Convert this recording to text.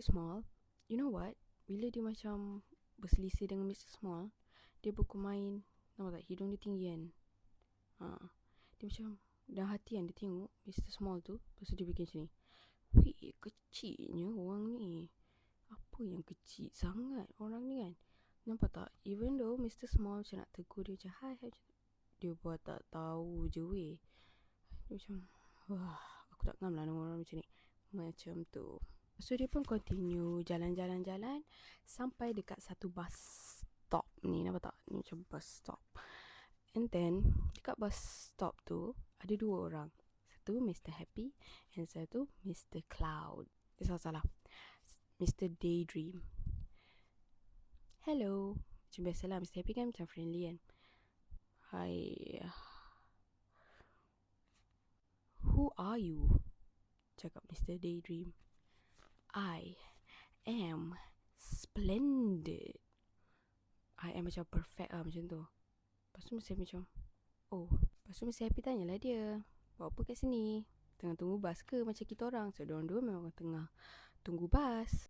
Small, you know what? Bila dia macam berselisih dengan Mr. Small, dia bermain, nampak tak, hidung dia tinggi kan. Dia macam dalam hati kan, dia tengok Mr. Small tu, lepas tu dia bikin macam ni. Wih, kecilnya orang ni. Apa yang kecil sangat orang ni kan. Nampak tak? Even though Mr. Small macam nak tegur dia macam hi, macam dia buat tak tahu je weh. Dia macam, wah, aku tak ngam lah dengan orang macam ni. Macam tu. So dia pun continue jalan-jalan-jalan sampai dekat satu bus stop ni. Nampak tak? Ni macam bus stop. And then dekat bus stop tu ada dua orang. Satu Mr. Happy and satu Mr. Cloud. Salah-salah. Mr. Daydream. Hello. Macam biasalah Mr. Happy kan macam friendly kan. Hi. Who are you? Cakap Mr. Daydream. I am splendid. I am macam perfect lah macam tu. Lepas tu Mr. Happy macam, oh. Lepas tu Mr. Happy tanyalah dia, buat apa kat sini? Tengah tunggu bas ke macam kita orang? So, diorang dua memang tengah tunggu bas.